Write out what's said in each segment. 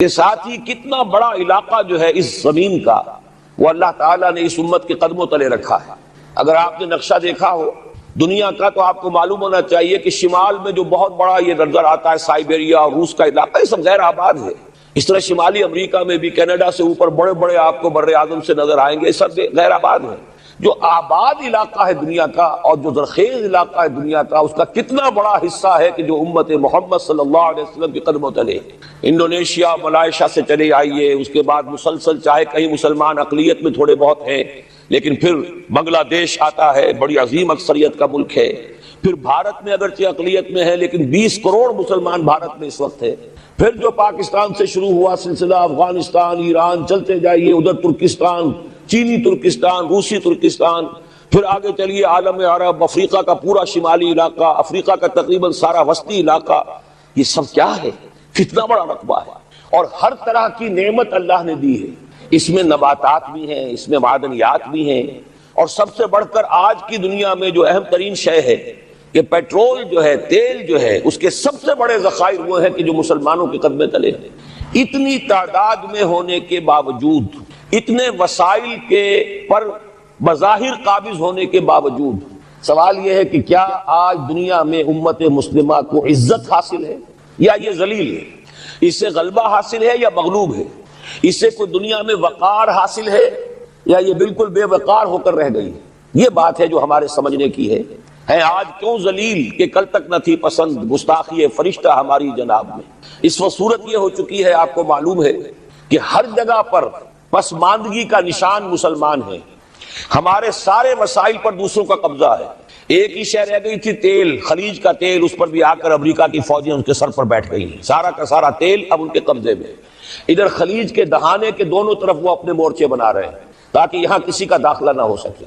کے ساتھ ہی کتنا بڑا علاقہ جو ہے اس زمین کا وہ اللہ تعالیٰ نے اس امت کے قدموں تلے رکھا ہے۔ اگر آپ نے نقشہ دیکھا ہو دنیا کا تو آپ کو معلوم ہونا چاہیے کہ شمال میں جو بہت بڑا یہ نظر آتا ہے سائبیریا اور روس کا علاقہ، یہ سب غیر آباد ہے۔ اس طرح شمالی امریکہ میں بھی کینیڈا سے اوپر بڑے بڑے آپ کو بر اعظم سے نظر آئیں گے، یہ سب غیر آباد ہے۔ جو آباد علاقہ ہے دنیا کا اور جو زرخیز علاقہ ہے دنیا کا، اس کا کتنا بڑا حصہ ہے کہ جو امت محمد صلی اللہ علیہ وسلم کے قدموں تلے۔ انڈونیشیا ملائیشیا سے چلے آئیے، اس کے بعد مسلسل چاہے کہیں مسلمان اقلیت میں تھوڑے بہت ہیں، لیکن پھر بنگلہ دیش آتا ہے، بڑی عظیم اکثریت کا ملک ہے۔ پھر بھارت میں اگرچہ اقلیت میں ہے لیکن 20 کروڑ مسلمان بھارت میں اس وقت ہے۔ پھر جو پاکستان سے شروع ہوا سلسلہ، افغانستان، ایران، چلتے جائیے ادھر ترکستان، چینی ترکستان، روسی ترکستان، پھر آگے چلیے عالم عرب، افریقہ کا پورا شمالی علاقہ، افریقہ کا تقریباً سارا وسطی علاقہ، یہ سب کیا ہے؟ کتنا بڑا رقبہ ہے، اور ہر طرح کی نعمت اللہ نے دی ہے۔ اس میں نباتات بھی ہیں، اس میں معدنیات بھی ہیں، اور سب سے بڑھ کر آج کی دنیا میں جو اہم ترین شے ہے کہ پیٹرول جو ہے، تیل جو ہے، اس کے سب سے بڑے ذخائر وہ ہیں کہ جو مسلمانوں کے قدمے تلے ہیں۔ اتنی تعداد میں ہونے کے باوجود، اتنے وسائل کے پر بظاہر قابض ہونے کے باوجود، سوال یہ ہے کہ کیا آج دنیا میں امت مسلمہ کو عزت حاصل ہے یا یہ ذلیل ہے؟ اس سے غلبہ حاصل ہے یا مغلوب ہے؟ اس سے کوئی دنیا میں وقار حاصل ہے یا یہ بالکل بے وقار ہو کر رہ گئی؟ یہ بات ہے جو ہمارے سمجھنے کی ہے آج کیوں ذلیل کہ کل تک نہ تھی پسند، گستاخی فرشتہ ہماری جناب میں۔ اس وقت صورت یہ ہو چکی ہے، آپ کو معلوم ہے کہ ہر جگہ پر پسماندگی کا نشان مسلمان ہیں۔ ہمارے سارے وسائل پر دوسروں کا قبضہ ہے۔ ایک ہی شے رہ گئی تھی تیل، خلیج کا تیل، اس پر بھی آ کر امریکہ کی فوجیں ان کے سر پر بیٹھ گئی ہیں۔ سارا کا سارا تیل اب ان کے قبضے میں۔ ادھر خلیج کے دہانے کے دونوں طرف وہ اپنے مورچے بنا رہے ہیں تاکہ یہاں کسی کا داخلہ نہ ہو سکے۔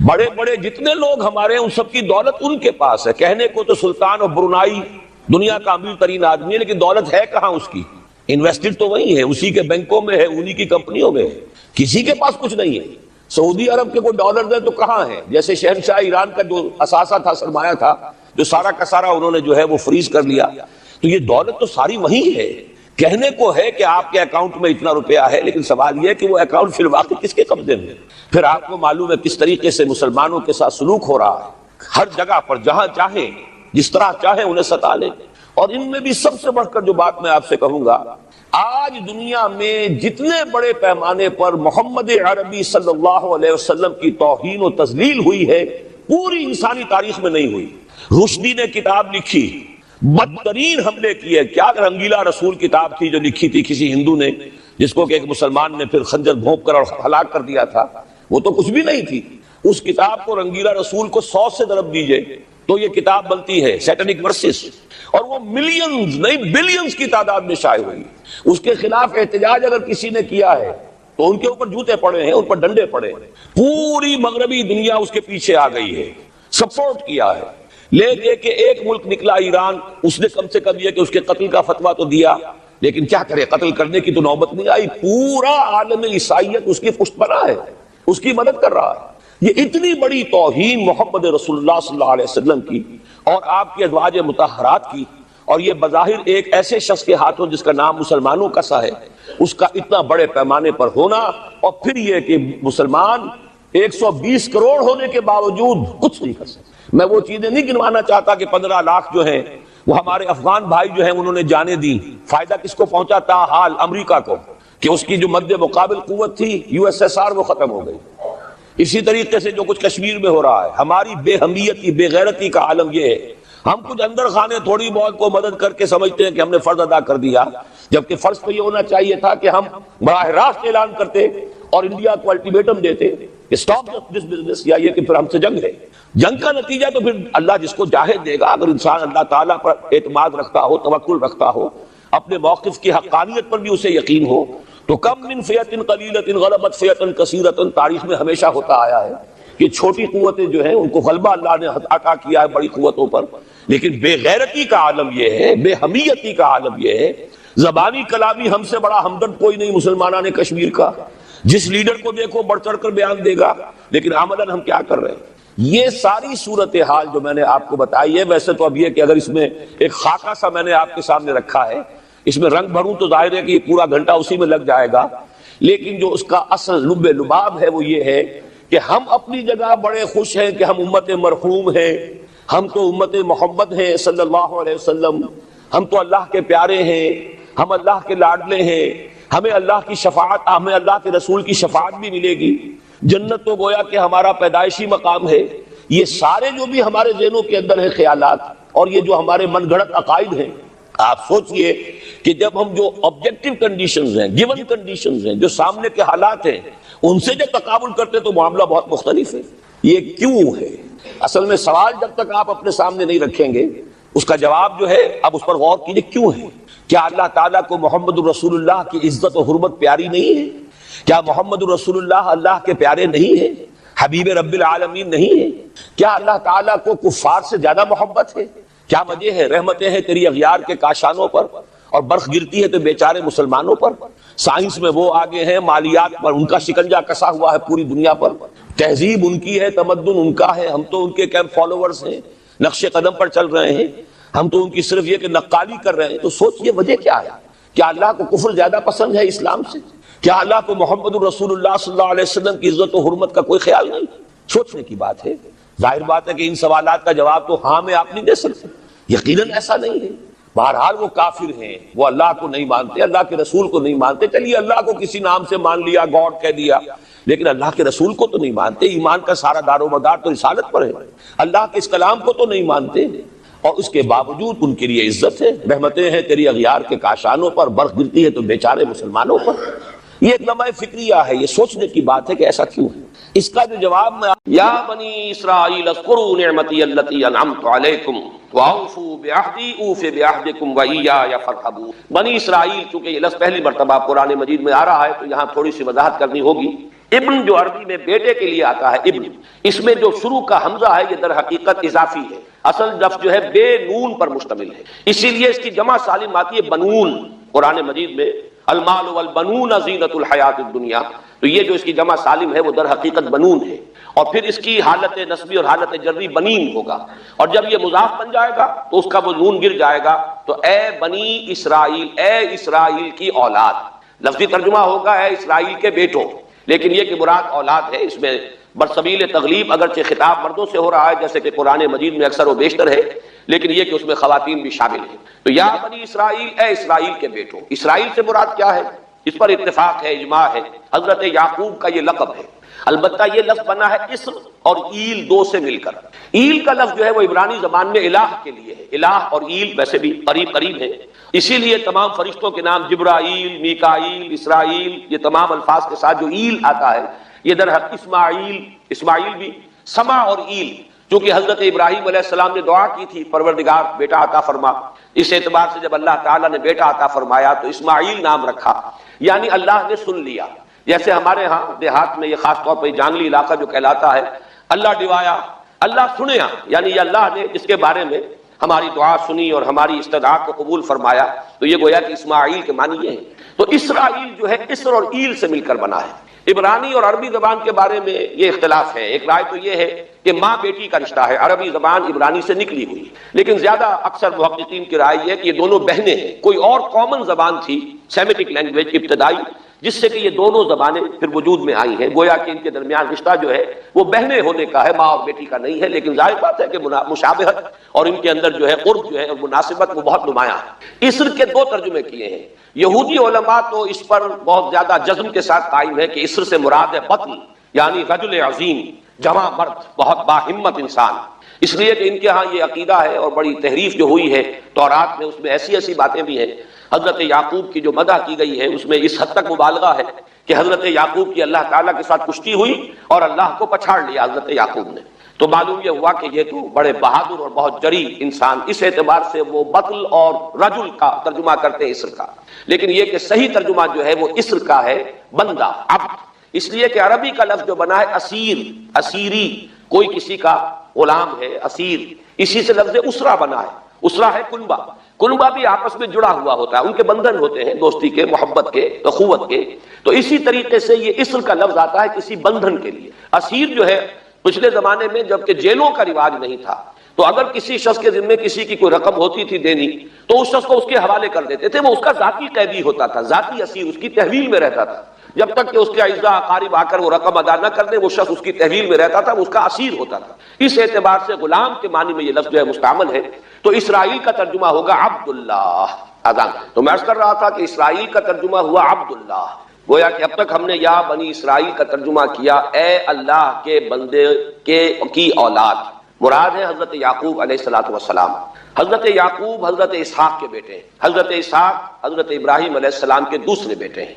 بڑے بڑے جتنے لوگ ہمارے ہیں ان سب کی دولت ان کے پاس ہے۔ کہنے کو تو سلطان اور برونائی دنیا کا امیر ترین آدمی ہے، لیکن دولت ہے کہاں اس کی؟ انویسٹڈ تو وہی ہے، اسی کے بینکوں میں ہے، انہی کی کمپنیوں میں ہے، کسی کے پاس کچھ نہیں ہے۔ سعودی عرب کے کوئی ڈالر دے تو کہاں ہے؟ جیسے شہنشاہ ایران کا جو اثاثہ تھا، سرمایہ تھا، جو سارا کا سارا انہوں نے جو ہے وہ فریز کر لیا۔ تو یہ دولت تو ساری وہی ہے۔ کہنے کو ہے کہ آپ کے اکاؤنٹ میں اتنا روپیہ ہے، لیکن سوال یہ ہے کہ وہ اکاؤنٹ فی الواقع کس کے قبضے میں؟ پھر آپ کو معلوم ہے کس طریقے سے مسلمانوں کے ساتھ سلوک ہو رہا ہے۔ ہر جگہ پر جہاں چاہیں، جس طرح چاہیں انہیں ستا لیں۔ اور ان میں بھی سب سے بڑھ کر جو بات میں آپ سے کہوں گا، آج دنیا میں جتنے بڑے پیمانے پر محمد عربی صلی اللہ علیہ وسلم کی توہین و تذلیل ہوئی ہے، پوری انسانی تاریخ میں نہیں ہوئی۔ رشدی نے کتاب لکھی، بدترین حملے کیے۔ کیا رنگیلا رسول کتاب تھی جو لکھی تھی کسی ہندو نے، جس کو کہ ایک مسلمان نے پھر خنجر بھونک کر اور ہلاک کر دیا تھا۔ وہ تو کچھ بھی نہیں تھی۔ اس کتاب کو رنگیلا رسول کو 100 سے ضرب دیجئے تو یہ کتاب بنتی ہے سیٹنک ورسز، اور وہ ملینز نہیں بلینز کی تعداد میں شائع ہوئی۔ اس کے خلاف احتجاج اگر کسی نے کیا ہے تو ان کے اوپر جوتے پڑے ہیں، ان پر ڈنڈے پڑے ہیں۔ پوری مغربی دنیا اس کے پیچھے آ گئی ہے، سپورٹ کیا ہے۔ لے دے کے ایک ملک نکلا ایران، اس نے کم سے کم یہ کہ اس کے قتل کا فتویٰ تو دیا، لیکن کیا کرے، قتل کرنے کی تو نوبت نہیں آئی۔ پورا عالم عیسائیت اس کی پشت پناہ ہے، اس کی مدد کر رہا ہے۔ یہ اتنی بڑی توہین محمد رسول اللہ صلی اللہ علیہ وسلم کی اور آپ کی ازواج مطہرات کی، اور یہ بظاہر ایک ایسے شخص کے ہاتھوں جس کا نام مسلمانوں کا سا ہے، اس کا اتنا بڑے پیمانے پر ہونا، اور پھر یہ کہ مسلمان 120 کروڑ ہونے کے باوجود کچھ نہیں کر سکتے۔ میں وہ چیزیں نہیں گنوانا چاہتا کہ 15 لاکھ جو ہیں وہ ہمارے افغان بھائی جو ہیں انہوں نے جانیں دی۔ فائدہ کس کو پہنچا؟ تاحال امریکہ کو، کہ اس کی جو مد مقابل قوت تھی USSR وہ ختم ہو گئی۔ اسی طریقے سے جو کچھ کشمیر میں ہو رہا ہے، ہماری بے حمیتی، بے غیرتی کا عالم یہ ہے۔ ہم کچھ اندر خانے تھوڑی بہت کو مدد کر کے سمجھتے ہیں کہ ہم نے فرض ادا کر دیا، جبکہ فرض تو یہ ہونا چاہیے تھا کہ ہم براہ راست اعلان کرتے اور انڈیا کو الٹیمیٹم دیتے کہ سٹاپ دس بزنس، یا یہ کہ پھر ہم سے جنگ ہے۔ جنگ کا نتیجہ تو پھر اللہ جس کو چاہے دے گا۔ اگر انسان اللہ تعالیٰ پر اعتماد رکھتا ہو، توکل رکھتا ہو، اپنے موقف کی حقانیت پر بھی اسے یقین ہو، تو کم من فئۃ قلیلۃ غلبت فئۃ کثیرۃ، تاریخ میں ہمیشہ ہوتا آیا ہے کہ چھوٹی قوتیں جو ہیں ان کو غلبہ اللہ نے عطا کیا ہے بڑی قوتوں پر۔ لیکن بے غیرتی کا عالم یہ ہے، بے حمیتی کا عالم یہ ہے۔ زبانی کلامی ہم سے بڑا ہمدرد کوئی نہیں مسلمانان کشمیر کا، جس لیڈر کو دیکھو بڑھ چڑھ کر بیان دے گا، لیکن عملاً ہم کیا کر رہے ہیں؟ یہ ساری صورتحال جو میں نے آپ کو بتائی ہے، ویسے تو اب یہ کہ اگر اس میں ایک خاکہ سا میں نے آپ کے سامنے رکھا ہے، اس میں رنگ بھروں تو ظاہر ہے کہ یہ پورا گھنٹہ اسی میں لگ جائے گا، لیکن جو اس کا اصل لب لباب ہے وہ یہ ہے کہ ہم اپنی جگہ بڑے خوش ہیں کہ ہم امت مرحوم ہیں، ہم تو امت محمد ہیں صلی اللہ علیہ وسلم، ہم تو اللہ کے پیارے ہیں، ہم اللہ کے لاڈلے ہیں، ہمیں اللہ کی شفاعت، ہمیں اللہ کے رسول کی شفاعت بھی ملے گی، جنت تو گویا کہ ہمارا پیدائشی مقام ہے۔ یہ سارے جو بھی ہمارے ذہنوں کے اندر ہیں خیالات، اور یہ جو ہمارے من گھڑت عقائد ہیں، آپ سوچئے کہ جب ہم جو آبجیکٹیو کنڈیشنز ہیں، گیون کنڈیشنز ہیں، جو سامنے کے حالات ہیں، ان سے جب تقابل کرتے تو معاملہ بہت مختلف ہے۔ یہ کیوں ہے؟ اصل میں سوال جب تک آپ اپنے سامنے نہیں رکھیں گے اس کا جواب جو ہے اب اس پر غور کیجئے، کیوں ہے؟ کیا اللہ تعالیٰ کو محمد الرسول اللہ کی عزت و حرمت پیاری نہیں ہے؟ کیا محمد الرسول اللہ اللہ کے پیارے نہیں ہیں، حبیب رب العالمین نہیں ہے؟ کیا اللہ تعالیٰ کو کفار سے زیادہ محبت ہے؟ کیا وجہ ہے؟ رحمتیں ہیں تیری اغیار کے کاشانوں پر، اور برف گرتی ہے تو بیچارے مسلمانوں پر۔ سائنس میں وہ آگے ہیں، مالیات پر ان کا شکنجہ کسا ہوا ہے پوری دنیا پر، تہذیب ان کی ہے، تمدن ان کا ہے، ہم تو ان کے کیمپ فالوورز ہیں، نقش قدم پر چل رہے ہیں، ہم تو ان کی صرف یہ کہ نقالی کر رہے ہیں۔ تو سوچئے وجہ کیا ہے؟ کیا اللہ کو کفر زیادہ پسند ہے اسلام سے؟ کیا اللہ کو محمد الرسول اللہ صلی اللہ علیہ وسلم کی عزت و حرمت کا کوئی خیال نہیں؟ سوچنے کی بات ہے۔ ظاہر بات ہے کہ ان سوالات کا جواب تو ہاں میں آپ نہیں دے سکتے، یقیناً ایسا نہیں ہے۔ بہرحال وہ کافر ہیں، وہ اللہ کو نہیں مانتے، اللہ کے رسول کو نہیں مانتے۔ چلیے اللہ کو کسی نام سے مان لیا، گاڈ کہہ دیا، لیکن اللہ کے رسول کو تو نہیں مانتے۔ ایمان کا سارا دار و مدار تو رسالت پر ہے، اللہ کے اس کلام کو تو نہیں مانتے، اور اس کے باوجود ان کے لیے عزت ہے، رحمتیں ہیں تیری اغیار کے کاشانوں پر، برف گرتی ہے تو بیچارے مسلمانوں پر۔ یہ ایک لمحہ فکریہ ہے، یہ سوچنے کی بات ہے کہ ایسا کیوں ہے۔ اس کا جو جواب میں یا بنی اسرائیل اذکروا نعمتی التی انعمت علیکم واوفوا بعہدی اوف بعہدکم وایای فارہبون۔ بنی اسرائیل، چونکہ یہ لفظ پہلی مرتبہ قرآن مجید میں آ رہا ہے تو یہاں تھوڑی سی وضاحت کرنی ہوگی۔ ابن جو عربی میں بیٹے کے لیے آتا ہے ابن، اس میں جو شروع کا حمزہ ہے یہ در حقیقت اضافی ہے، اصل لفظ جو ہے بے نون پر مشتمل ہے، اسی لیے اس کی جمع سالم آتی ہے بنون۔ قرآن مجید میں المال والبنون زینت الحیات الدنیا، تو یہ جو اس کی جمع سالم ہے وہ در حقیقت بنون ہے، اور پھر اس کی حالت نسبی اور حالت جری بنین ہوگا، اور جب یہ مضاف بن جائے گا تو اس کا وہ نون گر جائے گا، تو اے بنی اسرائیل، اے اسرائیل کی اولاد۔ لفظی ترجمہ ہوگا اے اسرائیل کے بیٹوں، لیکن یہ کہ مراد اولاد ہے، اس میں برسبیل تغلیب اگرچہ خطاب مردوں سے ہو رہا ہے جیسے کہ قرآن مجید میں اکثر و بیشتر ہے، لیکن یہ کہ اس میں خواتین بھی شامل ہیں۔ تو یا بنی اسرائیل، اے اسرائیل کے بیٹوں۔ اسرائیل سے مراد کیا ہے؟ اس پر اتفاق ہے، اجماع ہے، حضرت یعقوب کا یہ لقب ہے۔ البتہ یہ لفظ بنا ہے اسر اور ایل دو سے مل کر۔ ایل کا لفظ جو ہے وہ عبرانی زبان میں الہ کے لیے ہے، الہ اور ایل ویسے بھی قریب قریب ہیں، اسی لیے تمام فرشتوں کے نام جبرائیل، میکائیل، اسرائیل، یہ تمام الفاظ کے ساتھ جو ایل آتا ہے یہ در حق اسماعیل بھی سما اور ایل، چونکہ حضرت ابراہیم علیہ السلام نے دعا کی تھی پروردگار بیٹا عطا فرما، اس اعتبار سے جب اللہ تعالیٰ نے بیٹا عطا فرمایا تو اسماعیل نام رکھا، یعنی اللہ نے سن لیا۔ جیسے ہمارے ہاں دیہات میں یہ خاص طور پر جانگلی علاقہ جو کہلاتا ہے، اللہ ڈوایا، اللہ سنیا، یعنی یہ اللہ نے جس کے بارے میں ہماری دعا سنی اور ہماری استدعا کو قبول فرمایا، تو یہ گویا کہ اسماعیل کے معنی یہ ہے۔ تو اسرائیل جو ہے اسر اور ایل سے مل کر بنا ہے۔ عبرانی اور عربی زبان کے بارے میں یہ اختلاف ہے، ایک رائے تو یہ ہے کہ ماں بیٹی کا رشتہ ہے، عربی زبان عبرانی سے نکلی ہوئی، لیکن زیادہ اکثر محققین کی رائے یہ ہے کہ یہ دونوں بہنیں ہیں، کوئی اور کامن زبان تھی سیمیٹک لینگویج ابتدائی جس سے کہ یہ دونوں زبانیں پھر وجود میں آئی ہیں، گویا کہ ان کے درمیان رشتہ جو ہے وہ بہنیں ہونے کا ہے، ماں اور بیٹی کا نہیں ہے، لیکن ظاہر بات ہے کہ مشابہت اور ان کے اندر جو ہے قرب جو ہے اور مناسبت وہ بہت نمایاں ہے۔ اسر کے دو ترجمے کیے ہیں، یہودی علماء تو اس پر بہت زیادہ جزم کے ساتھ قائم ہے کہ اسر سے مراد ہے بطن، یعنی رجل عظیم، جواں مرد، بہت باہمت انسان، اس لیے کہ ان کے ہاں یہ عقیدہ ہے اور بڑی تحریف جو ہوئی ہے تورات میں، اس میں ایسی باتیں بھی ہیں۔ حضرت یعقوب کی جو مدح کی گئی ہے اس میں اس حد تک مبالغہ ہے کہ حضرت یعقوب کی اللہ تعالیٰ کے ساتھ کشتی ہوئی اور اللہ کو پچھاڑ لیا حضرت یعقوب نے، تو معلوم یہ ہوا کہ یہ تو بڑے بہادر اور بہت جری انسان، اس اعتبار سے وہ بطل اور رجل کا ترجمہ کرتے ہیں اسر کا، لیکن یہ کہ صحیح ترجمہ جو ہے وہ اسر کا ہے بندہ، عبد، اس لیے کہ عربی کا لفظ جو بنا ہے اسیر، اسیری، کوئی کسی کا غلام ہے، اسیر، اسی سے لفظ اسرہ بنا ہے، اسرہ ہے کنبہ، کنبہ بھی آپس میں جڑا ہوا ہوتا ہے، ان کے بندھن ہوتے ہیں دوستی کے، محبت کے، اخوت کے، تو اسی طریقے سے یہ اسر کا لفظ آتا ہے کسی بندھن کے لیے۔ اسیر جو ہے پچھلے زمانے میں جبکہ جیلوں کا رواج نہیں تھا تو اگر کسی شخص کے ذمے کسی کی کوئی رقم ہوتی تھی دینی تو اس شخص کو اس کے حوالے کر دیتے تھے، وہ اس کا ذاتی قیدی ہوتا تھا، ذاتی اسیر، اس کی تحویل میں رہتا تھا، جب تک کہ اس کے اعزاء اقارب آ کر وہ رقم ادا نہ کر دے وہ شخص اس کی تحویل میں رہتا تھا، وہ اس کا اسیر ہوتا تھا۔ اس اعتبار سے غلام کے معنی میں یہ لفظ جو ہے مستعمل ہے، تو اسرائیل کا ترجمہ ہوگا عبداللہ۔ اذان تو میں عرض کر رہا تھا کہ اسرائیل کا ترجمہ ہوا عبداللہ، گویا کہ اب تک ہم نے یا بنی اسرائیل کا ترجمہ کیا اے اللہ کے بندے کی اولاد، مراد ہے حضرت یعقوب علیہ الصلوۃ والسلام۔ حضرت یعقوب حضرت اسحاق کے بیٹے ہیں، حضرت اسحاق حضرت ابراہیم علیہ السلام کے دوسرے بیٹے ہیں۔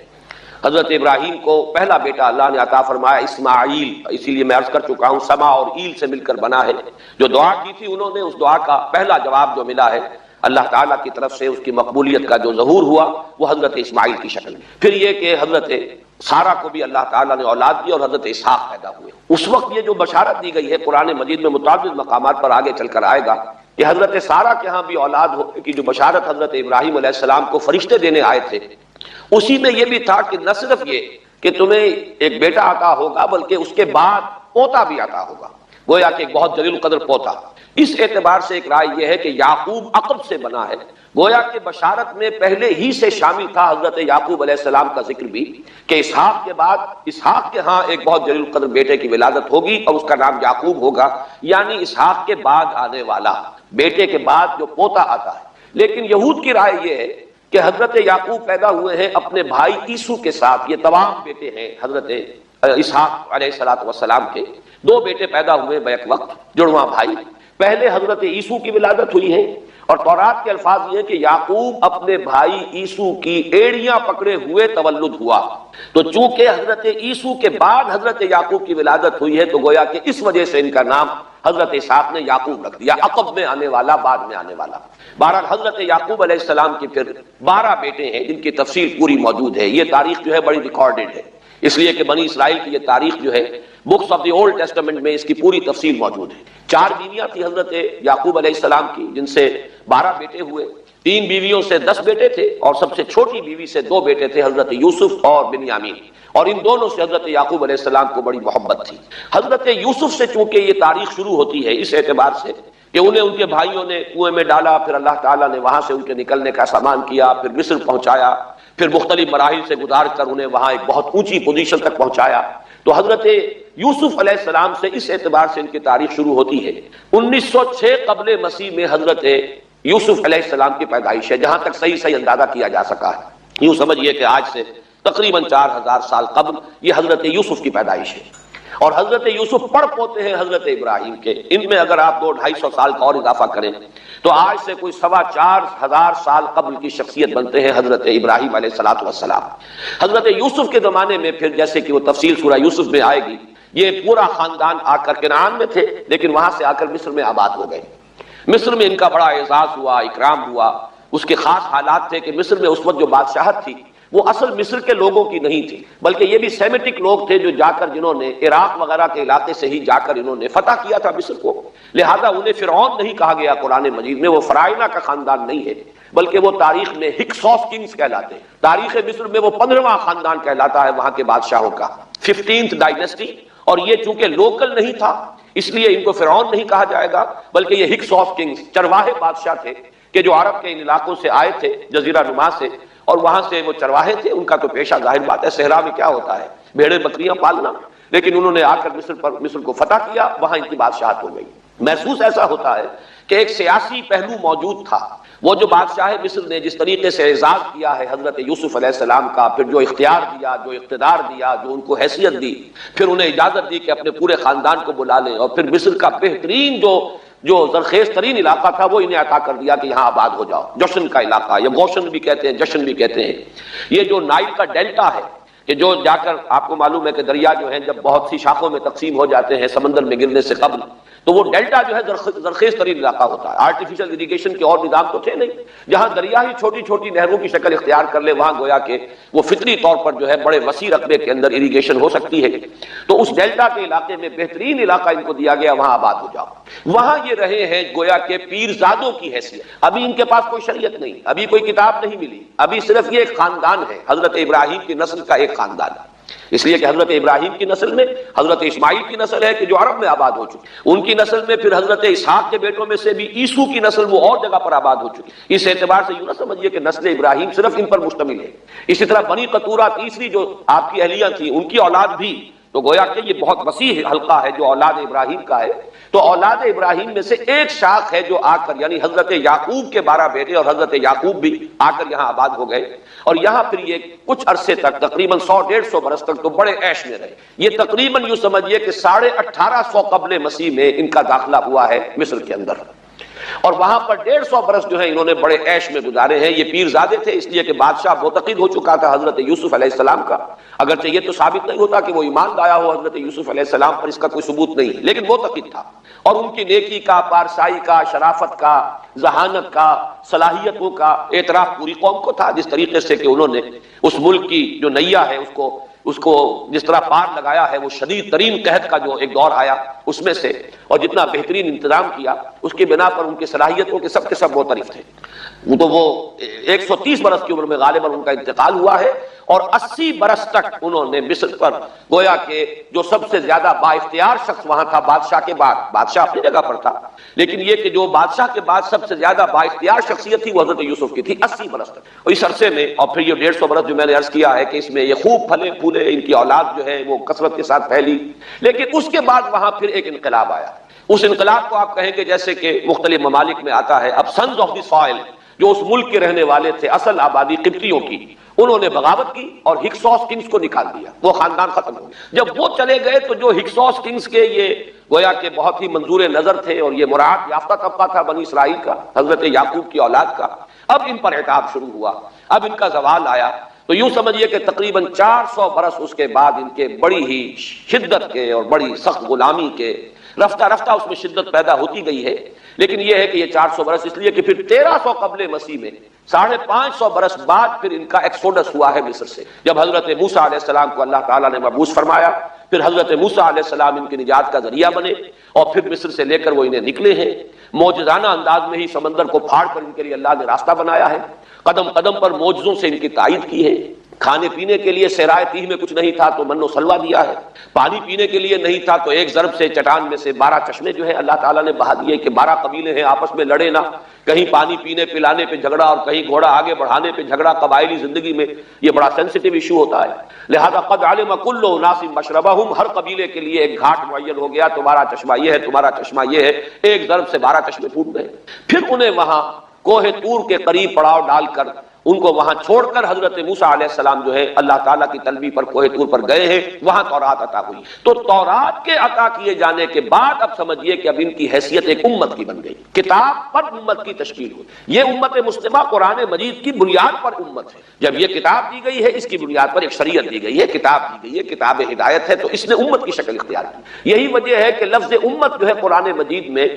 حضرت ابراہیم کو پہلا بیٹا اللہ نے عطا فرمایا اسماعیل، اسی لیے میں عرض کر چکا ہوں سما اور ایل سے مل کر بنا ہے، جو دعا کی تھی انہوں نے، اس دعا کا پہلا جواب جو ملا ہے اللہ تعالیٰ کی طرف سے، اس کی مقبولیت کا جو ظہور ہوا وہ حضرت اسماعیل کی شکل میں۔ پھر یہ کہ حضرت سارہ کو بھی اللہ تعالیٰ نے اولاد دی اور حضرت اسحاق پیدا ہوئے۔ اس وقت یہ جو بشارت دی گئی ہے قرآن مجید میں متعدد مقامات پر آگے چل کر آئے گا کہ حضرت سارہ کے ہاں بھی اولاد ہونے کی جو بشارت حضرت ابراہیم علیہ السلام کو فرشتے دینے آئے تھے، اسی میں یہ بھی تھا کہ نہ صرف یہ کہ تمہیں ایک بیٹا عطا ہوگا بلکہ اس کے بعد پوتا بھی عطا ہوگا، گویا کہ ایک بہت جلیل القدر پوتا۔ اس اعتبار سے ایک رائے یہ ہے کہ یعقوب عقب سے بنا ہے، گویا کہ بشارت میں پہلے ہی سے شامل تھا حضرت یعقوب علیہ السلام کا ذکر بھی کہ اسحاق کے بعد اسحاق کے ہاں ایک بہت جلیل القدر بیٹے کی ولادت ہوگی اور اس کا نام یعقوب ہوگا، یعنی اسحاق کے بعد آنے والا، بیٹے کے بعد جو پوتا آتا ہے۔ لیکن یہود کی رائے یہ ہے کہ حضرت یعقوب پیدا ہوئے ہیں اپنے بھائی عیسو کے ساتھ، یہ تمام بیٹے ہیں حضرت اسحاق علیہ السلام کے، دو بیٹے پیدا ہوئے بیک وقت، جڑواں بھائی۔ پہلے حضرت عیسو کی ولادت ہوئی ہے اور تورات کے الفاظ یہ ہیں کہ یعقوب اپنے بھائی عیسو کی ایڑیاں پکڑے ہوئے تولد ہوا، تو چونکہ حضرت عیسو کے بعد حضرت یعقوب کی ولادت ہوئی ہے تو گویا کہ اس وجہ سے ان کا نام حضرت اسحاق نے یعقوب رکھ دیا، عقب میں آنے والا، بعد میں آنے والا۔ بہرحال حضرت یعقوب علیہ السلام کی پھر 12 بیٹے ہیں جن کی تفصیل پوری موجود ہے، یہ تاریخ جو ہے بڑی ریکارڈڈ ہے، اس لیے کہ بنی اسرائیل کی یہ تاریخ جو ہے books of the old testament میں اس کی پوری تفصیل موجود ہے۔ 4 بیویاں تھیں حضرت یعقوب علیہ السلام کی جن سے 12 بیٹے ہوئے، 3 بیویوں سے 10 بیٹے تھے اور سب سے چھوٹی بیوی سے 2 بیٹے تھے حضرت یوسف اور بنیامین، اور ان دونوں سے حضرت یعقوب علیہ السلام کو بڑی محبت تھی۔ حضرت یوسف سے چونکہ یہ تاریخ شروع ہوتی ہے اس اعتبار سے کہ انہیں ان کے بھائیوں نے کنویں میں ڈالا، پھر اللہ تعالیٰ نے وہاں سے ان کے نکلنے کا سامان کیا، پھر مصر پہنچایا، پھر مختلف مراحل سے گزار کر انہیں وہاں ایک بہت اونچی پوزیشن تک پہنچایا، تو حضرت یوسف علیہ السلام سے اس اعتبار سے ان کی تاریخ شروع ہوتی ہے۔ 1906 قبل مسیح میں حضرت یوسف علیہ السلام کی پیدائش ہے، جہاں تک صحیح اندازہ کیا جا سکا ہے۔ یوں سمجھیے کہ آج سے تقریباً 4000 سال قبل یہ حضرت یوسف کی پیدائش ہے، اور حضرت یوسف پڑ پوتے ہیں حضرت ابراہیم کے۔ ان میں اگر آپ 200-250 سال کا اور اضافہ کریں تو آج سے کوئی 4,2500 سال قبل کی شخصیت بنتے ہیں حضرت ابراہیم علیہ السلام۔ حضرت یوسف کے زمانے میں پھر جیسے کہ وہ تفصیل سورہ یوسف میں آئے گی، یہ پورا خاندان آ کر کنعان میں تھے لیکن وہاں سے آ کر مصر میں آباد ہو گئے۔ مصر میں ان کا بڑا اعزاز ہوا، اکرام ہوا۔ اس کے خاص حالات تھے کہ مصر میں اس وقت جو بادشاہت تھی وہ اصل مصر کے لوگوں کی نہیں تھی، بلکہ یہ بھی سیمیٹک لوگ تھے جو جا کر جنہوں نے عراق وغیرہ کے علاقے سے ہی جا کر انہوں نے فتح کیا تھا مصر کو، لہذا انہیں فرعون نہیں کہا گیا قرآن مجید میں، وہ فرائنہ کا خاندان نہیں ہے بلکہ وہ تاریخ میں ہکسوس کنگز کہلاتے ہیں۔ تاریخ مصر میں وہ 15واں خاندان کہلاتا ہے وہاں کے بادشاہوں کا، 15th ڈائنیسٹی، اور یہ چونکہ لوکل نہیں تھا اس لیے ان کو فرعون نہیں کہا جائے گا بلکہ یہ ہکسوس کنگز چرواہے بادشاہ تھے کہ جو عرب کے ان علاقوں سے آئے تھے جزیرہ نما سے، اور وہاں سے وہ چرواہے تھے، ان کا تو پیشہ ظاہر بات ہے صحرا میں کیا ہوتا ہے، بھیڑیں بکریاں پالنا، لیکن انہوں نے آ کر مصر کو فتح کیا، وہاں ان کی بادشاہت ہو گئی۔ محسوس ایسا ہوتا ہے کہ ایک سیاسی پہلو موجود تھا، وہ جو بادشاہ مصر نے جس طریقے سے اعزاز کیا ہے حضرت یوسف علیہ السلام کا، پھر جو اختیار دیا، جو اقتدار دیا، جو ان کو حیثیت دی، پھر انہیں اجازت دی کہ اپنے پورے خاندان کو بلا لیں، اور پھر مصر کا بہترین جو زرخیز ترین علاقہ تھا وہ انہیں عطا کر دیا کہ یہاں آباد ہو جاؤ، جشن کا علاقہ، یا گوشن بھی کہتے ہیں، جشن بھی کہتے ہیں۔ یہ جو نائل کا ڈیلٹا ہے کہ جو جا کر آپ کو معلوم ہے کہ دریا جو ہیں جب بہت سی شاخوں میں تقسیم ہو جاتے ہیں سمندر میں گرنے سے قبل، تو وہ ڈیلٹا جو ہے زرخیز ترین علاقہ ہوتا ہے۔ آرٹیفیشل اریگیشن کے اور نظام تو تھے نہیں، جہاں دریا ہی چھوٹی چھوٹی نہروں کی شکل اختیار کر لے وہاں گویا کہ وہ فطری طور پر جو ہے بڑے وسیع رقبے کے اندر اریگیشن ہو سکتی ہے۔ تو اس ڈیلٹا کے علاقے میں بہترین علاقہ ان کو دیا گیا، وہاں آباد ہو جاؤ۔ وہاں یہ رہے ہیں گویا کہ پیرزادوں کی حیثیت۔ ابھی ان کے پاس کوئی شریعت نہیں، ابھی کوئی کتاب نہیں ملی، ابھی صرف یہ ایک خاندان ہے، حضرت ابراہیم کی نسل کا ایک خاندان۔ اس لیے کہ حضرت ابراہیم کی نسل میں حضرت اسماعیل کی نسل ہے کہ جو عرب میں آباد ہو چکی، ان کی نسل میں پھر حضرت اسحاق کے بیٹوں میں سے بھی عیسو کی نسل وہ اور جگہ پر آباد ہو چکی۔ اس اعتبار سے یوں نہ سمجھیے کہ نسل ابراہیم صرف ان پر مشتمل ہے۔ اسی طرح بنی قطورہ تیسری جو آپ کی اہلیہ تھیں، ان کی اولاد بھی، تو گویا کہ یہ بہت وسیع حلقہ ہے جو اولاد ابراہیم کا ہے۔ تو اولاد ابراہیم میں سے ایک شاخ ہے جو آ کر، یعنی حضرت یعقوب کے 12 بیٹے اور حضرت یعقوب بھی آ کر یہاں آباد ہو گئے، اور یہاں پھر یہ کچھ عرصے تک تقریباً 100-150 برس تک تو بڑے عیش میں رہے۔ یہ تقریباً یوں سمجھیے کہ 1850 قبل مسیح میں ان کا داخلہ ہوا ہے مصر کے اندر، اور وہاں پر 150 برس جو ہیں انہوں نے بڑے عیش میں گزارے ہیں۔ یہ پیرزادے تھے اس لیے کہ بادشاہ معتقد ہو چکا تھا حضرت یوسف علیہ السلام کا، اگرچہ یہ تو ثابت نہیں ہوتا کہ وہ ایمان لایا ہو حضرت یوسف علیہ السلام پر، اس کا کوئی ثبوت نہیں ہے، لیکن معتقد تھا، اور ان کی نیکی کا، پارسائی کا، شرافت کا، ذہانت کا، صلاحیتوں کا اعتراف پوری قوم کو تھا، جس طریقے سے کہ انہوں نے اس ملک کی جو نیا ہے اس کو جس طرح پار لگایا ہے، وہ شدید ترین قحط کا جو ایک دور آیا اس میں سے، اور جتنا بہترین انتظام کیا اس کی بنا پر ان کی صلاحیتوں کے سب معترف تھے۔ تو وہ 130 برس کی عمر میں غالباً ان کا انتقال ہوا ہے، اور 80 برس تک انہوں نے مصر پر گویا کہ جو سب سے زیادہ با اختیار شخص وہاں تھا بادشاہ کے بعد، بادشاہ اپنی جگہ پر تھا، لیکن یہ کہ جو بادشاہ کے بعد سب سے زیادہ با اختیار شخصیت تھی وہ حضرت یوسف کی تھی 80 برس تک۔ اور اس عرصے میں، اور پھر یہ 150 برس جو میں نے عرض کیا ہے کہ اس میں یہ خوب پھلے پھولے، ان کی اولاد جو ہے وہ کثرت کے ساتھ پھیلی، لیکن اس کے بعد وہاں پھر ایک انقلاب آیا۔ اس انقلاب کو آپ کہیں کہ جیسے کہ مختلف ممالک میں آتا ہے، اب سنز آف دی سوائل جو اس ملک کے رہنے والے تھے، اصل آبادی قبطیوں کی، انہوں نے بغاوت کی اور ہکسوس کنگز کو نکال دیا، وہ خاندان ختم ہو گیا۔ جب وہ چلے گئے تو جو ہکسوس کنگز کے یہ گویا کہ بہت ہی منظور نظر تھے اور یہ مراعات یافتہ طبقہ تھا بنی اسرائیل کا، حضرت یعقوب کی اولاد کا، اب ان پر عتاب شروع ہوا، اب ان کا زوال آیا۔ تو یوں سمجھیے کہ تقریباً 400 برس اس کے بعد ان کے بڑی ہی شدت کے اور بڑی سخت غلامی کے، رفتہ رفتہ اس میں شدت پیدا ہوتی گئی ہے، لیکن یہ ہے کہ یہ 400 برس اس لیے کہ پھر 1300 قبل مسیح میں 550 برس بعد پھر ان کا ایکسوڈس ہوا ہے مصر سے، جب حضرت موسیٰ علیہ السلام کو اللہ تعالیٰ نے مبعوث فرمایا، پھر حضرت موسیٰ علیہ السلام ان کی نجات کا ذریعہ بنے، اور پھر مصر سے لے کر وہ انہیں نکلے ہیں، معجزانہ انداز میں ہی سمندر کو پھاڑ کر ان کے لیے اللہ نے راستہ بنایا ہے، قدم قدم پر معجزوں سے ان کی تائید کی ہے۔ کھانے پینے کے لیے صحرائے تیہ میں کچھ نہیں تھا تو من و سلوہ دیا ہے، پانی پینے کے لیے نہیں تھا تو ایک ضرب سے چٹان میں سے 12 چشمے جو ہے اللہ تعالیٰ نے بہا دیے کہ 12 قبیلے ہیں آپس میں لڑے نہ، کہیں پانی پینے پلانے پہ جھگڑا اور کہیں گھوڑا آگے بڑھانے پہ جھگڑا، قبائلی زندگی میں یہ بڑا سینسٹیو ایشو ہوتا ہے، لہذا قد علم کل اناس مشربہم، ہر قبیلے کے لیے ایک گھاٹ معین ہو گیا، تمہارا چشمہ یہ ہے، تمہارا چشمہ یہ ہے، ایک ضرب سے 12 چشمے پھوٹ گئے۔ پھر انہیں وہاں کوہ طور کے قریب پڑاؤ ڈال کر ان کو وہاں چھوڑ کر حضرت موسیٰ علیہ السلام جو ہے اللہ تعالیٰ کی طلبی پر کوہ طور پر گئے ہیں، وہاں تورات عطا ہوئی۔ تو تورات کے عطا کیے جانے کے بعد اب سمجھیے کہ اب ان کی حیثیت ایک امت کی بن گئی، کتاب پر امت کی تشکیل ہوئی۔ یہ امت مسلمہ قرآن مجید کی بنیاد پر امت ہے، جب یہ کتاب دی گئی ہے اس کی بنیاد پر ایک شریعت دی گئی ہے، کتاب دی گئی ہے، کتاب ہدایت ہے، تو اس نے امت کی شکل اختیار کی۔ یہی وجہ ہے کہ لفظ امت جو ہے قرآن مجید میں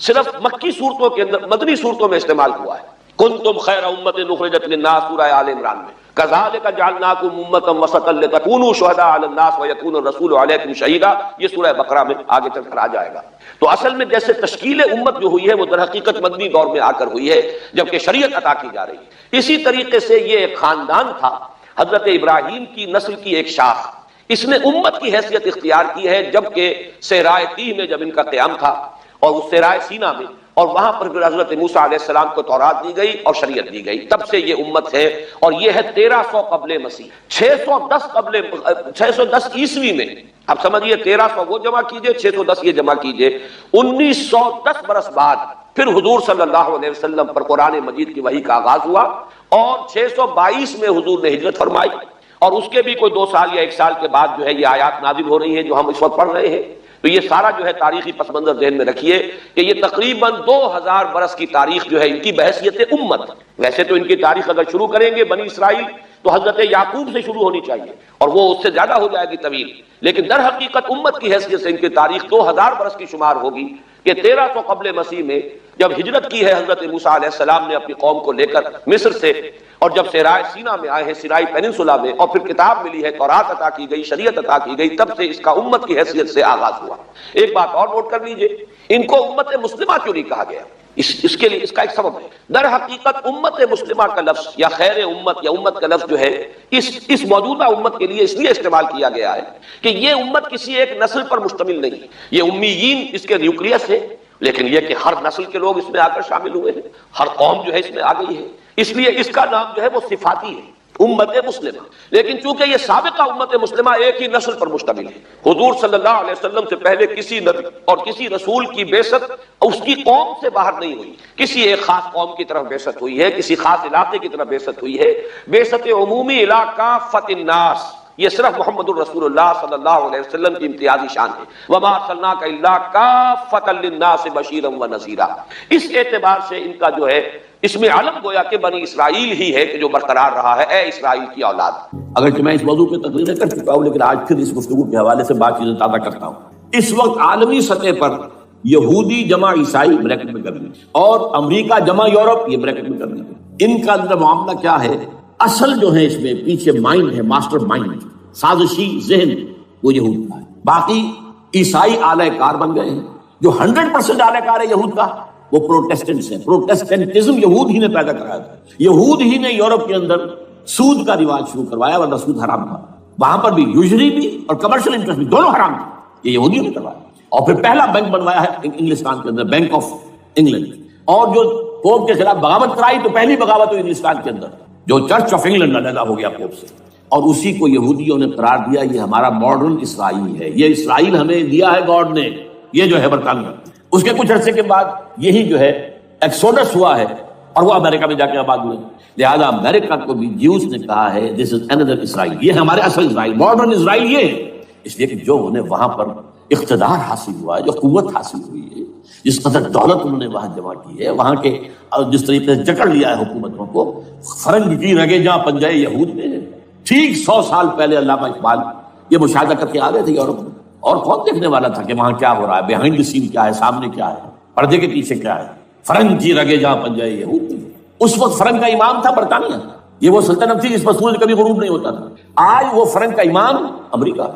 صرف مکی صورتوں کے اندر، مدنی صورتوں میں استعمال ہوا ہے۔ کنتم خیر امت اخرجت للناس سورہ آل عمران میں، کذالک جعلناکم امۃ وسطا لتکونوا شہداء علی الناس ویکون الرسول علیکم شہیدا، یہ سورہ بقرہ میں آگے چل کر آ جائے گا۔ تو اصل میں جیسے تشکیل امت جو ہوئی ہے وہ در حقیقت مدنی دور میں آ کر ہوئی ہے جبکہ شریعت عطا کی جا رہی ہے۔ اسی طریقے سے یہ ایک خاندان تھا، حضرت ابراہیم کی نسل کی ایک شاخ، اس نے امت کی حیثیت اختیار کی ہے جبکہ صحرائے تیہ میں جب ان کا قیام تھا اور اس صحرائے سینا میں، اور وہاں پر پھر حضرت موسیٰ علیہ السلام کو تورات دی گئی اور شریعت دی گئی، تب سے یہ امت ہے، اور یہ ہے 1300 قبل مسیح۔ 610 عیسوی میں، اب سمجھیے 1300 وہ جمع کیجئے، 610 یہ جمع کیجئے، 1910 برس بعد پھر حضور صلی اللہ علیہ وسلم پر قرآن مجید کی وحی کا آغاز ہوا، اور 622 میں حضور نے ہجرت فرمائی، اور اس کے بھی کوئی 2 سال یا 1 سال کے بعد جو ہے یہ آیات نازل ہو رہی ہیں جو ہم اس وقت پڑھ رہے ہیں۔ تو یہ سارا جو ہے تاریخی پس منظر ذہن میں رکھیے کہ یہ تقریباً 2000 برس کی تاریخ جو ہے ان کی بحیثیت امت، ویسے تو ان کی تاریخ اگر شروع کریں گے بنی اسرائیل تو حضرت یعقوب سے شروع ہونی چاہیے اور وہ اس سے زیادہ ہو جائے گی طویل، لیکن در حقیقت امت کی حیثیت سے ان کی تاریخ 2000 برس کی شمار ہوگی کہ 1300 قبل مسیح میں جب ہجرت کی ہے حضرت موسیٰ علیہ السلام نے اپنی قوم کو لے کر مصر سے، اور جب صحرائے سینا میں آئے ہیں، سینائی پیننسولا میں، اور پھر کتاب ملی ہے، تورات عطا کی گئی، شریعت عطا کی گئی، تب سے اس کا امت کی حیثیت سے آغاز ہوا۔ ایک بات اور نوٹ کر لیجئے، ان کو امت مسلمہ کیوں نہیں کہا گیا؟ اس کے لیے اس کا ایک سبب ہے۔ در حقیقت امت مسلمہ کا لفظ یا خیر امت یا امت کا لفظ جو ہے اس موجودہ امت کے لیے اس لیے استعمال کیا گیا ہے کہ یہ امت کسی ایک نسل پر مشتمل نہیں، یہ امیین اس کے نیوکلیس ہے، لیکن یہ کہ ہر نسل کے لوگ اس میں آ کر شامل ہوئے ہیں، ہر قوم جو ہے اس میں آ گئی ہے، اس لیے اس کا نام جو ہے وہ صفاتی ہے، امت مسلمہ۔ لیکن چونکہ یہ سابقہ امت مسلمہ ایک ہی نسل پر مشتمل ہے، حضور صلی اللہ علیہ وسلم سے پہلے کسی نبی اور کسی رسول کی بعثت اس کی قوم سے باہر نہیں ہوئی، کسی ایک خاص قوم کی طرف بعثت ہوئی ہے، کسی خاص علاقے کی طرف بعثت ہوئی ہے۔ بعثت عمومی الی کافۃ الناس یہ صرف محمد الرسول اللہ صلی اللہ علیہ وسلم کی امتیازی شان ہے، وما ارسلناک الا کافۃ للناس بشیرا ونذیرا۔ اس اعتبار سے ان کا جو ہے اس میں علم گویا کہ بنی اسرائیل ہی ہے کہ جو برقرار رہا ہے، اے اسرائیل کی اولاد۔ اگرچہ میں اس موضوع پہ تقریر کر چکا ہوں، لیکن آج پھر اس گفتگو کے حوالے سے بات چیزیں تازہ کرتا ہوں۔ اس وقت عالمی سطح پر یہودی جمع عیسائی بریکٹ میں کر لیجیے اور امریکہ جمع یورپ یہ بریکٹ میں کر لیجیے، ان کا اندر معاملہ کیا ہے؟ اصل جو ہے اس میں پیچھے مائنڈ ہے، ماسٹر مائنڈ، سازشی ذہن وہ یہود کا ہے۔ باقی عیسائی آلہ کار بن گئے ہیں۔ جو 100% آلہ کار ہے یہود کا وہ پروٹیسٹنٹس ہیں۔ پروٹیسٹنٹزم یہود ہی نے پیدا کرایا تھا، یہود ہی نے یورپ کے اندر سود کا رواج شروع کروایا، ورنہ سود حرام تھا وہاں پر بھی، یوزری بھی اور کمرشل انٹرسٹ بھی، دونوں حرام تھے، یہ یہودیوں نے کروایا۔ اور پھر پہلا بینک بنوایا ہے انگلستان کے اندر، بینک آف انگلینڈ، اور جو پوپ کے خلاف بغاوت کرائی تو پہلی بغاوت ہوئی انگلستان کے اندر، جو چرچ آف انگلینڈ علیحدہ ہو گیا پوپ سے، اور اسی کو یہودیوں نے قرار دیا یہ ہمارا ماڈرن اسرائیل ہے، یہ اسرائیل ہمیں دیا ہے گاڈ نے، یہ جو ہے برطانیہ۔ اس کے کچھ عرصے کے بعد یہی جو ہے ایکسوڈس ہوا ہے اور وہ امریکہ میں جا کے آباد ہوئے، لہذا امریکہ کو بھی جیوز نے کہا ہے دس از another اسرائیل، یہ ہمارے اصل اسرائیل، ماڈرن اسرائیل یہ ہے، اس لیے کہ جو انہیں وہاں پر اقتدار حاصل ہوا ہے، جو قوت حاصل ہوئی ہے، جس قدر دولت انہوں نے وہاں جمع کی ہے، وہاں کے جس طریقے سے جکڑ لیا ہے حکومتوں کو، فرنگ کی رگے جہاں پنجائے یہود میں ہے۔ ٹھیک 100 سال پہلے علامہ اقبال یہ مشاہدہ کر کے آ گئے تھے یورپ میں، اور کون دیکھنے والا تھا کہ وہاں کیا ہو رہا ہے، بیہائنڈ دی سین کیا ہے، سامنے کیا ہے، پردے کے پیچھے کیا ہے۔ فرنگ کی رگے جہاں پنجائے یہود میں، اس وقت فرنگ کا امام تھا برطانیہ، یہ وہ سلطنت تھی جس پر سورج کبھی غروب نہیں ہوتا تھا۔ آج وہ فرنگ کا امام امریکہ،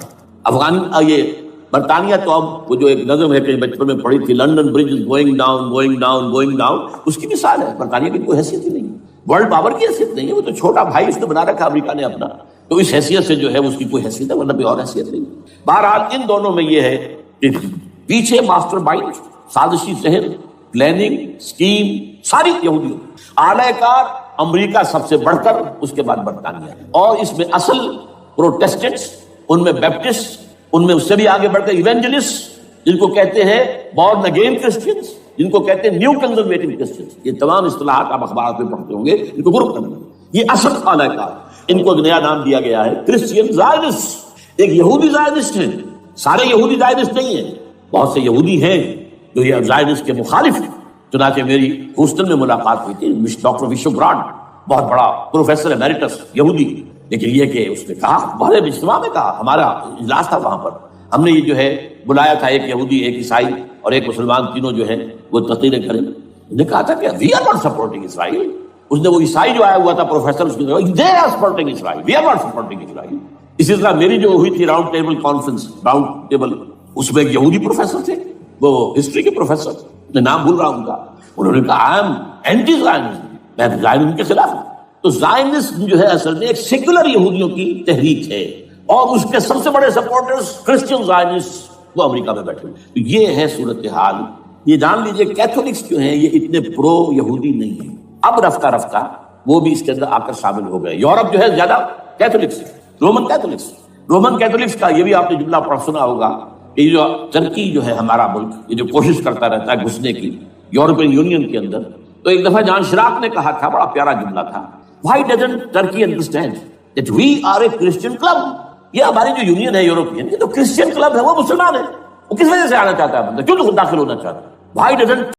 یہ برطانیہ تو اب وہ جو ایک نظم ہے کہ بچپن میں پڑھی تھی، London bridge is going down going down going down, اس کی مثال ہے۔ برطانیہ کی کوئی حیثیت ہی نہیں، ورلڈ پاور کی حیثیت نہیں ہے، وہ تو چھوٹا بھائی اس نے بنا رکھا امریکہ نے اپنا، تو اس حیثیت سے جو ہے اس کی کوئی حیثیت ہے، ورنہ کوئی اور حیثیت نہیں۔ بہرحال ان دونوں میں یہ ہے کہ پیچھے ماسٹر مائنڈ، سازشی ذہن، پلاننگ، اسکیم ساری یہودیوں، اعلی کار امریکہ سب سے بڑھ کر، اس کے بعد برطانیہ، اور اس میں اصل پروٹیسٹنٹس، ان میں بیپٹسٹ، ان میں اس سے بھی آگے بڑھ کر ایونجلسٹ، جن کو کہتے ہیں بورن اگین کرسچنز، جن کو کہتے ہیں نیو کنزرویٹو کرسچنز، یہ تمام اصطلاحات آپ اخبارات میں پڑھتے ہوں گے، ان کو گروپ کرنا، یہ اصل اعلی کار، ان کو ایک نیا نام دیا گیا ہے کرسچین زائونسٹ۔ ایک یہودی زائونسٹ ہیں، سارے یہودی زائونسٹ نہیں ہیں، بہت سے یہودی ہیں جو یہ زائونسٹ کے مخالف ہیں۔ چنانچہ میری ہوسٹن میں ملاقات ہوئی تھی ڈاکٹر وشو براڈ، بہت بڑا پروفیسر ایمیریٹس یہودی، لیکن یہ کہ اس نے کہا، بڑے اجتماع میں کہا، ہمارا اجلاس تھا وہاں پر، ہم نے یہ جو ہے بلایا تھا ایک یہودی، ایک عیسائی اور ایک مسلمان، تینوں جو ہیں وہ تقریریں کریں۔ نے کہا تھا کہ وی آر ناٹ سپورٹنگ اسرائیل۔ اس نے وہ عیسائی جو آیا ہوا تھا پروفیسر، اس نے کہا they are supporting Israel, we are not supporting Israel. اسی طرح میری جو ہوئی تھی round table conference, round table, اس میں ایک یہودی پروفیسر تھے، وہ ہسٹری کے پروفیسر، میں نام بھول رہا ہوں ان کا، انہوں نے کہا آئی ایم اینٹی زائنزم، میں زائنزم کے خلاف ہوں۔ تو زائنزم جو ہے اصل میں ایک سیکولر یہودیوں کی تحریک ہے، اور اس کے سب سے بڑے سپورٹرز کرسچین زائنسٹ وہ امریکہ میں بیٹھے ہوئے۔ تو یہ ہے صورتحال۔ یہ جان لیجئے کیتھولکس جو ہیں یہ اتنے پرو یہودی نہیں ہیں، اب رفتہ رفتہ وہ بھی اس کے اندر آ کر شامل ہو گئے۔ یورپ جو ہے زیادہ کیتھولکس، رومن کیتھولکس کا یہ بھی آپ نے جملہ پڑھ سنا ہوگا کہ یہ جو ترکی جو ہے ہمارا ملک، یہ جو کوشش کرتا رہتا ہے گھسنے کی یورپین یونین کے اندر، تو ایک دفعہ جان شراق نے کہا تھا، بڑا پیارا جملہ تھا، Why doesn't Turkey understand that we are a Christian club؟ یہ ہماری جو یونین ہے یورپین، یہ تو کرسچین کلب ہے، وہ مسلمان ہے، وہ کس وجہ سے آنا چاہتا ہے بندہ، کیوں تو داخل ہونا چاہتا ہے؟ Why doesn't